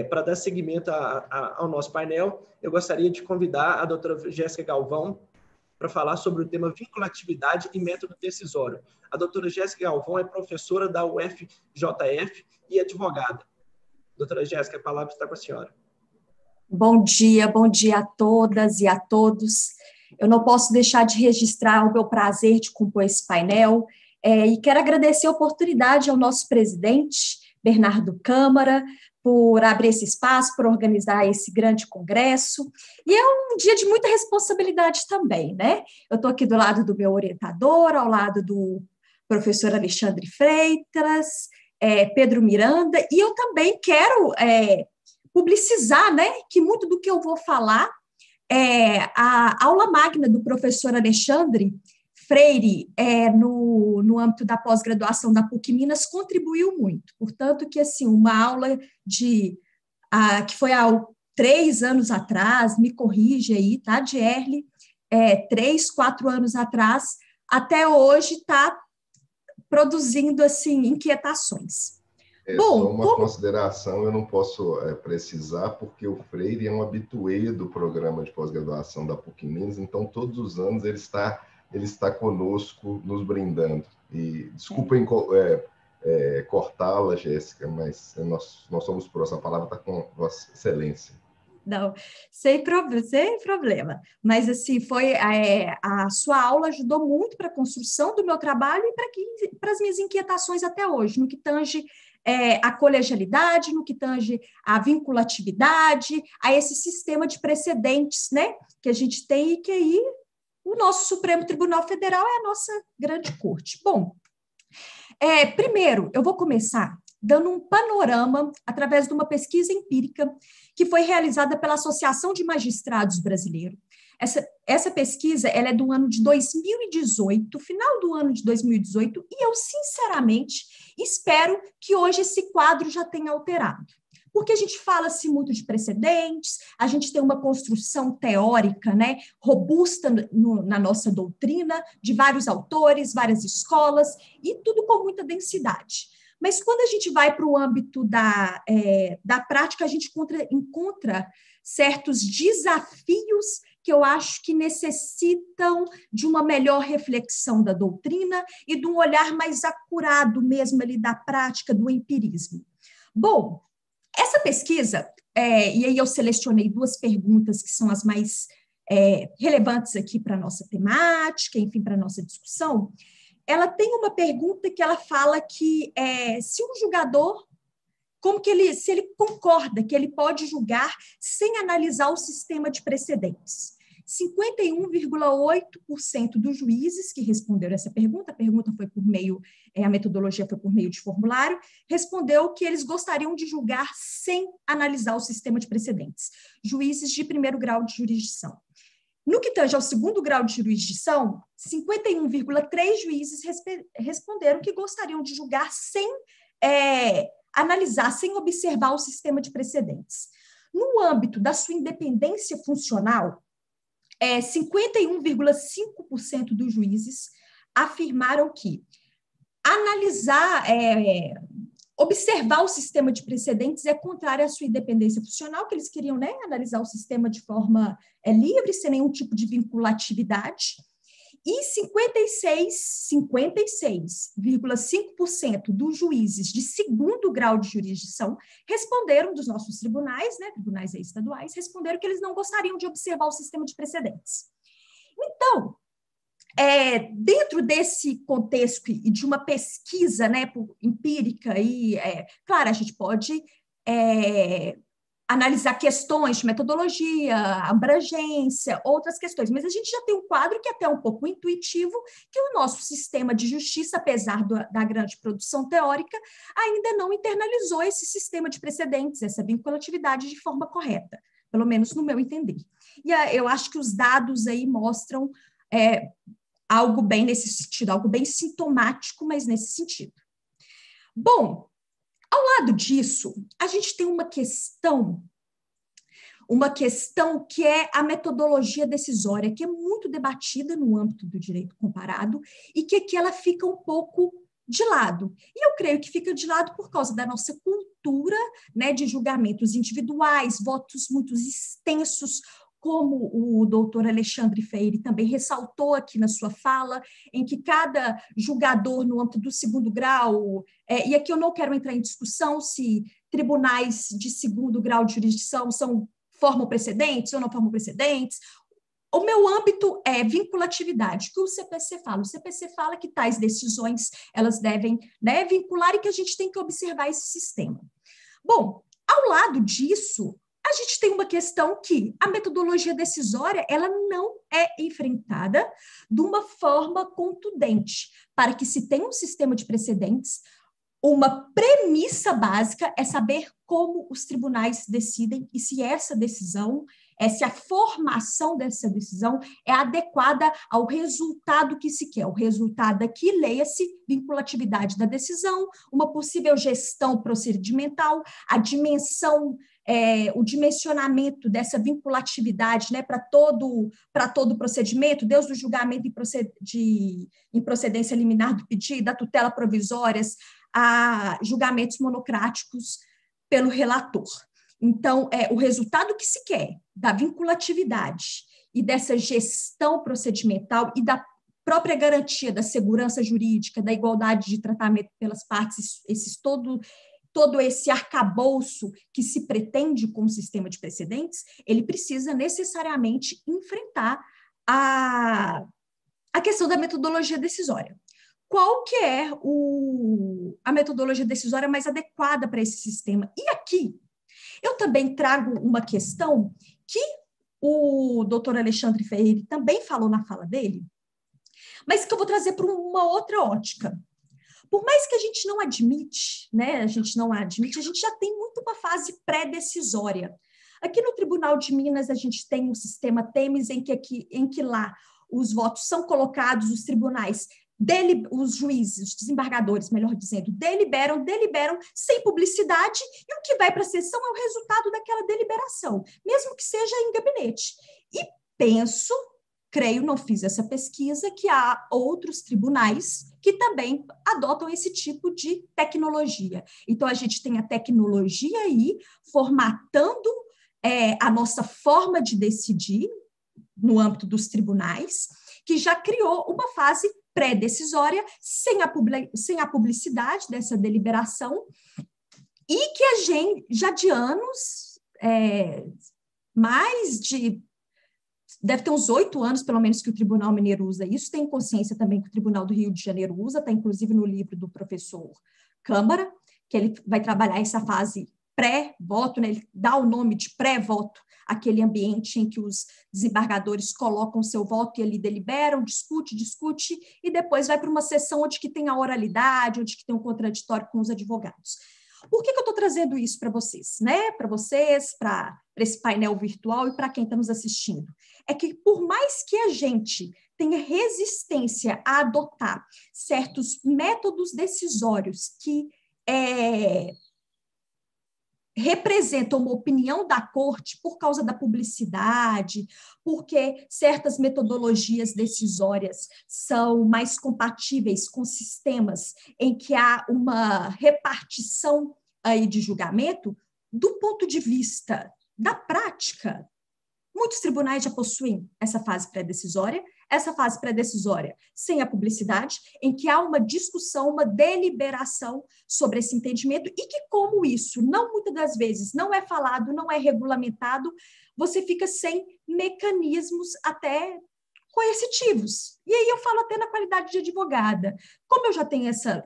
Para dar seguimento ao nosso painel, eu gostaria de convidar a doutora Jéssica Galvão para falar sobre o tema vinculatividade e método decisório. A doutora Jéssica Galvão é professora da UFJF e advogada. Doutora Jéssica, a palavra está com a senhora. Bom dia a todas e a todos. Eu não posso deixar de registrar o meu prazer de compor esse painel e quero agradecer a oportunidade ao nosso presidente, Bernardo Câmara, por abrir esse espaço, por organizar esse grande congresso. E é um dia de muita responsabilidade também, né? Eu estou aqui do lado do meu orientador, ao lado do professor Alexandre Freitas, Pedro Miranda, e eu também quero publicizar, né, que muito do que eu vou falar a aula magna do professor Alexandre Freire, no âmbito da pós-graduação da PUC Minas, contribuiu muito. Portanto, que assim, uma aula que foi há 3 anos atrás, me corrige aí, tá, Dierle, 3, 4 anos atrás, até hoje está produzindo, assim, inquietações. Bom, só uma consideração, eu não posso precisar, porque o Freire é um habituê do programa de pós-graduação da PUC Minas, então todos os anos ele está conosco, nos brindando. E desculpem cortá-la, Jéssica, mas nós somos próximos, a palavra está com Vossa Excelência. Não, sem problema. Mas, assim, a sua aula ajudou muito para a construção do meu trabalho e para as minhas inquietações até hoje, no que tange a colegialidade, no que tange a vinculatividade, a esse sistema de precedentes, né, que a gente tem e que aí o nosso Supremo Tribunal Federal é a nossa grande corte. Bom, primeiro, eu vou começar dando um panorama através de uma pesquisa empírica que foi realizada pela Associação de Magistrados Brasileiro. Essa pesquisa ela é do ano de 2018, final do ano de 2018, e eu, sinceramente, espero que hoje esse quadro já tenha alterado. Porque a gente fala-se muito de precedentes, a gente tem uma construção teórica, né, robusta na nossa doutrina, de vários autores, várias escolas, e tudo com muita densidade. Mas quando a gente vai para o âmbito da prática, a gente encontra certos desafios que eu acho que necessitam de uma melhor reflexão da doutrina e de um olhar mais acurado mesmo ali da prática, do empirismo. Bom, essa pesquisa, e aí eu selecionei 2 perguntas que são as mais relevantes aqui para a nossa temática, enfim, para a nossa discussão. Ela tem uma pergunta que ela fala que se um julgador, se ele concorda que ele pode julgar sem analisar o sistema de precedentes. 51,8% dos juízes que responderam essa pergunta, a pergunta foi por meio, a metodologia foi por meio de formulário, respondeu que eles gostariam de julgar sem analisar o sistema de precedentes. Juízes de 1º grau de jurisdição. No que tange ao 2º grau de jurisdição, 51,3% juízes responderam que gostariam de julgar sem analisar, sem observar o sistema de precedentes. No âmbito da sua independência funcional, 51,5% dos juízes afirmaram que observar o sistema de precedentes é contrário à sua independência funcional, que eles queriam, né, analisar o sistema de forma livre, sem nenhum tipo de vinculatividade. E 56,5% dos juízes de 2º grau de jurisdição responderam, dos nossos tribunais, né, tribunais estaduais, responderam que eles não gostariam de observar o sistema de precedentes. Então, dentro desse contexto e de uma pesquisa, né, empírica, claro, a gente pode analisar questões de metodologia, abrangência, outras questões, mas a gente já tem um quadro que é até um pouco intuitivo, que o nosso sistema de justiça, apesar da grande produção teórica, ainda não internalizou esse sistema de precedentes, essa vinculatividade de forma correta, pelo menos no meu entender. E eu acho que os dados aí mostram algo bem nesse sentido, algo bem sintomático, mas nesse sentido. Bom, ao lado disso, a gente tem uma questão que é a metodologia decisória, que é muito debatida no âmbito do direito comparado e que aqui ela fica um pouco de lado. E eu creio que fica de lado por causa da nossa cultura abertura, né, de julgamentos individuais, votos muito extensos, como o doutor Alexandre Freire também ressaltou aqui na sua fala, em que cada julgador no âmbito do segundo grau, e aqui eu não quero entrar em discussão se tribunais de segundo grau de jurisdição formam precedentes ou não formam precedentes. O meu âmbito é vinculatividade, que o CPC fala. O CPC fala que tais decisões elas devem, né, vincular e que a gente tem que observar esse sistema. Bom, ao lado disso, a gente tem uma questão que a metodologia decisória ela não é enfrentada de uma forma contundente. Para que se tenha um sistema de precedentes, uma premissa básica é saber como os tribunais decidem e se essa decisão, se a formação dessa decisão é adequada ao resultado que se quer. O resultado aqui, leia-se, vinculatividade da decisão, uma possível gestão procedimental, a dimensão, o dimensionamento dessa vinculatividade, né, para todo o procedimento, desde o julgamento em procedência liminar do pedido, da tutela provisórias, a julgamentos monocráticos pelo relator. Então, o resultado que se quer da vinculatividade e dessa gestão procedimental e da própria garantia da segurança jurídica, da igualdade de tratamento pelas partes, todo esse arcabouço que se pretende com o sistema de precedentes, ele precisa necessariamente enfrentar a questão da metodologia decisória. Qual que é a metodologia decisória mais adequada para esse sistema? E aqui, eu também trago uma questão que o doutor Alexandre Freire também falou na fala dele, mas que eu vou trazer para uma outra ótica. Por mais que a gente não admite, né, a gente já tem muito uma fase pré-decisória. Aqui no Tribunal de Minas, a gente tem um sistema Temes em que lá os votos são colocados, os tribunais, os juízes, os desembargadores, melhor dizendo, deliberam sem publicidade, e o que vai para a sessão é o resultado daquela deliberação, mesmo que seja em gabinete. E creio, não fiz essa pesquisa, que há outros tribunais que também adotam esse tipo de tecnologia. Então, a gente tem a tecnologia aí formatando a nossa forma de decidir no âmbito dos tribunais, que já criou uma fase pré-decisória, sem a publicidade dessa deliberação, e que a gente, já de anos, deve ter uns 8 anos, pelo menos, que o Tribunal Mineiro usa isso, tem consciência também que o Tribunal do Rio de Janeiro usa, está inclusive no livro do professor Câmara, que ele vai trabalhar essa fase pré-voto, né? Ele dá o nome de pré-voto, aquele ambiente em que os desembargadores colocam seu voto e ali deliberam, discute, e depois vai para uma sessão onde que tem a oralidade, onde que tem um contraditório com os advogados. Por que eu estou trazendo isso para vocês, né? Para vocês, para esse painel virtual e para quem está nos assistindo? É que, por mais que a gente tenha resistência a adotar certos métodos decisórios que representam uma opinião da corte por causa da publicidade, porque certas metodologias decisórias são mais compatíveis com sistemas em que há uma repartição aí de julgamento, do ponto de vista da prática, muitos tribunais já possuem essa fase pré-decisória, sem a publicidade, em que há uma discussão, uma deliberação sobre esse entendimento, e que, como isso muitas das vezes não é falado, não é regulamentado, você fica sem mecanismos até coercitivos. E aí eu falo até na qualidade de advogada. Como eu já tenho essa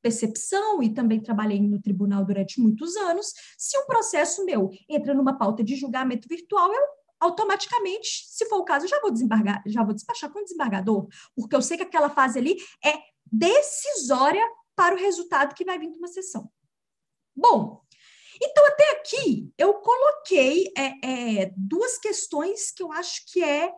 percepção e também trabalhei no tribunal durante muitos anos, se um processo meu entra numa pauta de julgamento virtual, eu automaticamente, se for o caso, já vou despachar com o desembargador, porque eu sei que aquela fase ali é decisória para o resultado que vai vir de uma sessão. Bom, então até aqui eu coloquei duas questões que eu acho que é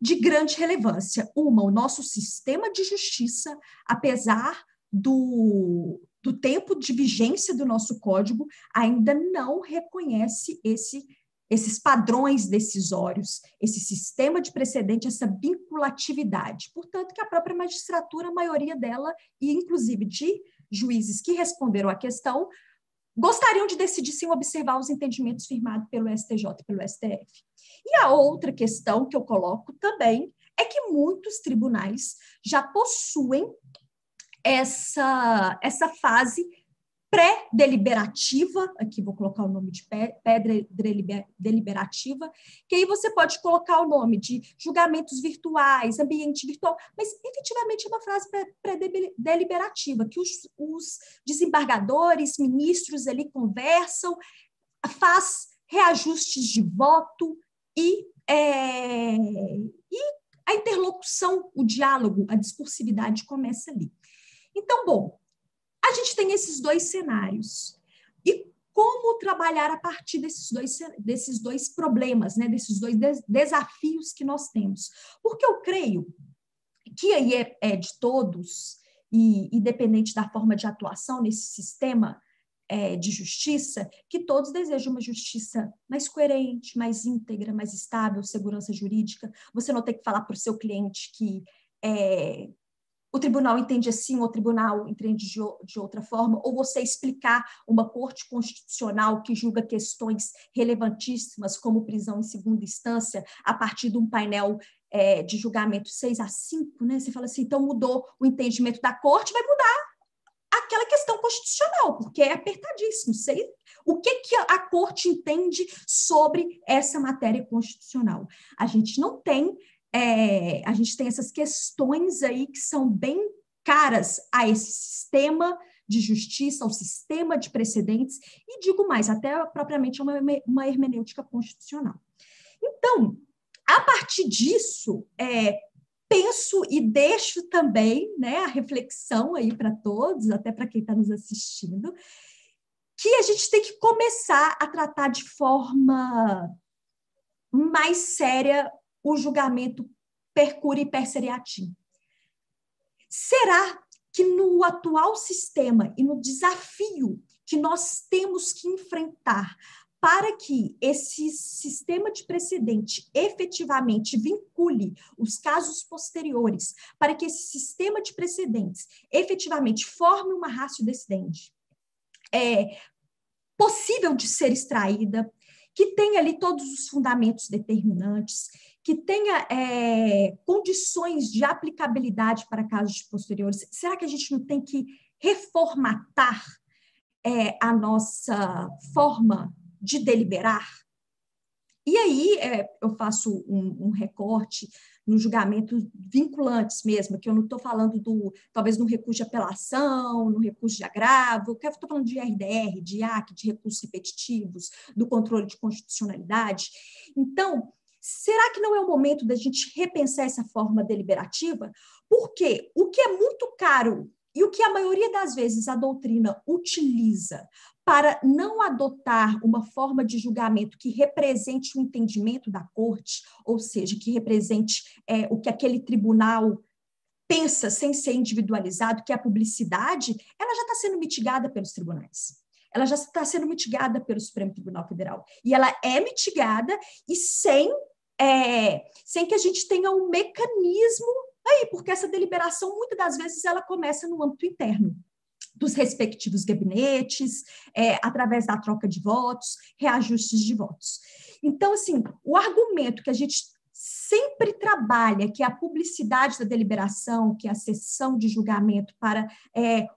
de grande relevância. Uma, o nosso sistema de justiça, apesar do tempo de vigência do nosso código, ainda não reconhece esses padrões decisórios, esse sistema de precedente, essa vinculatividade. Portanto, que a própria magistratura, a maioria dela, e inclusive de juízes que responderam à questão, gostariam de decidir sem observar os entendimentos firmados pelo STJ e pelo STF. E a outra questão que eu coloco também é que muitos tribunais já possuem essa fase pré-deliberativa, aqui vou colocar o nome de pré-deliberativa, que aí você pode colocar o nome de julgamentos virtuais, ambiente virtual, mas efetivamente é uma fase pré-deliberativa, que os desembargadores, ministros ali conversam, faz reajustes de voto e a interlocução, o diálogo, a discursividade começa ali. Então, bom, a gente tem esses dois cenários. E como trabalhar a partir desses dois problemas, né? Desses dois desafios que nós temos? Porque eu creio que aí é de todos, e independente da forma de atuação nesse sistema de justiça, que todos desejam uma justiça mais coerente, mais íntegra, mais estável, segurança jurídica. Você não tem que falar para o seu cliente que o tribunal entende assim, ou o tribunal entende de outra forma, ou você explicar uma corte constitucional que julga questões relevantíssimas, como prisão em segunda instância, a partir de um painel de julgamento 6-5, né? Você fala assim, então mudou o entendimento da corte, vai mudar aquela questão constitucional, porque é apertadíssimo. Sei o que a corte entende sobre essa matéria constitucional. A gente não tem... a gente tem essas questões aí que são bem caras a esse sistema de justiça, ao sistema de precedentes, e digo mais, até propriamente uma hermenêutica constitucional. Então, a partir disso, penso e deixo também, né, a reflexão aí para todos, até para quem está nos assistindo, que a gente tem que começar a tratar de forma mais séria o julgamento per curiam e per seriatim. Será que no atual sistema e no desafio que nós temos que enfrentar para que esse sistema de precedente efetivamente vincule os casos posteriores, para que esse sistema de precedentes efetivamente forme uma ratio decidendi possível de ser extraída, que tenha ali todos os fundamentos determinantes, que tenha condições de aplicabilidade para casos posteriores? Será que a gente não tem que reformatar a nossa forma de deliberar? E aí eu faço um recorte no julgamento vinculantes mesmo, que eu não estou falando talvez no recurso de apelação, no recurso de agravo, eu estou falando de RDR, de IAC, de recursos repetitivos, do controle de constitucionalidade. Então, será que não é o momento da gente repensar essa forma deliberativa? Porque o que é muito caro e o que a maioria das vezes a doutrina utiliza para não adotar uma forma de julgamento que represente o entendimento da corte, ou seja, que represente o que aquele tribunal pensa sem ser individualizado, que é a publicidade, ela já está sendo mitigada pelos tribunais. Ela já está sendo mitigada pelo Supremo Tribunal Federal. E ela é mitigada e sem que a gente tenha um mecanismo aí, porque essa deliberação, muitas das vezes, ela começa no âmbito interno dos respectivos gabinetes, através da troca de votos, reajustes de votos. Então, assim, o argumento que a gente sempre trabalha, que é a publicidade da deliberação, que é a sessão de julgamento para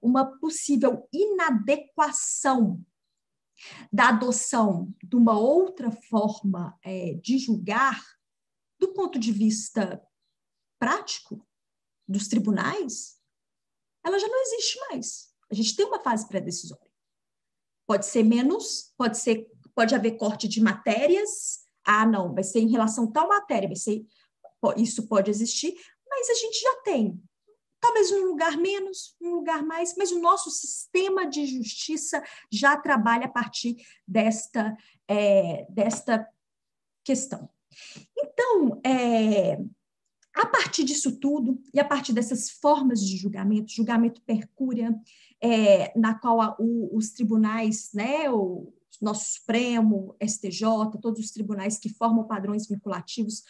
uma possível inadequação da adoção de uma outra forma de julgar, do ponto de vista prático dos tribunais, ela já não existe mais. A gente tem uma fase pré-decisória. Pode ser menos, pode haver corte de matérias. Ah, não, vai ser em relação a tal matéria, isso pode existir, mas a gente já tem. Talvez num lugar menos, num lugar mais, mas o nosso sistema de justiça já trabalha a partir desta questão. Então, a partir disso tudo, e a partir dessas formas de julgamento per curiam, na qual os tribunais, né, o nosso Supremo, STJ, todos os tribunais que formam padrões vinculativos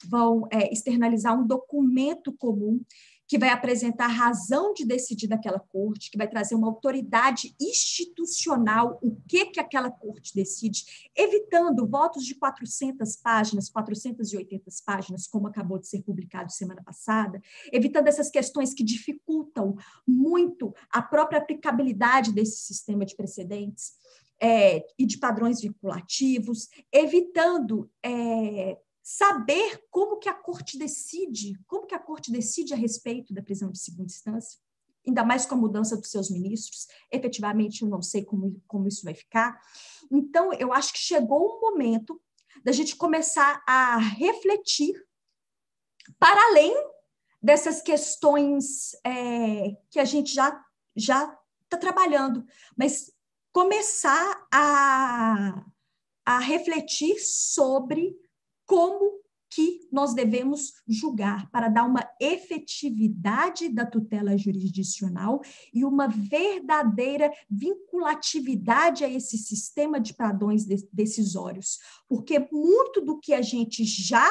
vão externalizar um documento comum que vai apresentar a razão de decidir daquela corte, que vai trazer uma autoridade institucional, o que aquela corte decide, evitando votos de 400 páginas, 480 páginas, como acabou de ser publicado semana passada, evitando essas questões que dificultam muito a própria aplicabilidade desse sistema de precedentes e de padrões vinculativos, evitando saber como que a corte decide a respeito da prisão de segunda instância, ainda mais com a mudança dos seus ministros. Efetivamente, eu não sei como isso vai ficar. Então, eu acho que chegou o momento da gente começar a refletir para além dessas questões que a gente já está trabalhando, mas começar a refletir sobre como que nós devemos julgar para dar uma efetividade da tutela jurisdicional e uma verdadeira vinculatividade a esse sistema de padrões decisórios, porque muito do que a gente já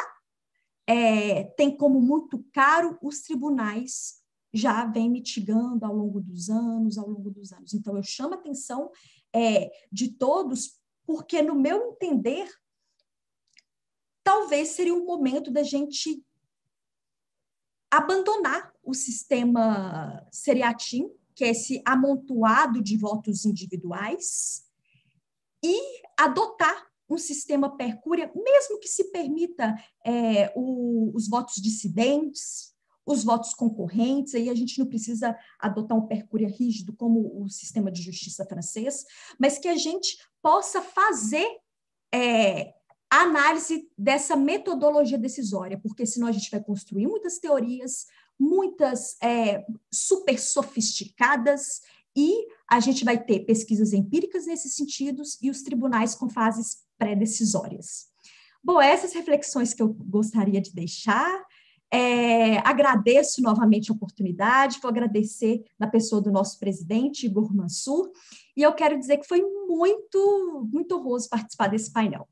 tem como muito caro, os tribunais já vem mitigando ao longo dos anos. Então, eu chamo a atenção de todos, porque, no meu entender, talvez seria o momento da gente abandonar o sistema seriatim, que é esse amontoado de votos individuais, e adotar um sistema per curiam, mesmo que se permita os votos dissidentes, os votos concorrentes, aí a gente não precisa adotar um per curiam rígido como o sistema de justiça francês, mas que a gente possa fazer a análise dessa metodologia decisória, porque senão a gente vai construir muitas teorias, muitas super sofisticadas, e a gente vai ter pesquisas empíricas nesses sentidos e os tribunais com fases pré-decisórias. Bom, essas reflexões que eu gostaria de deixar. Agradeço novamente a oportunidade, vou agradecer na pessoa do nosso presidente, Igor Mansur, e eu quero dizer que foi muito, muito honroso participar desse painel.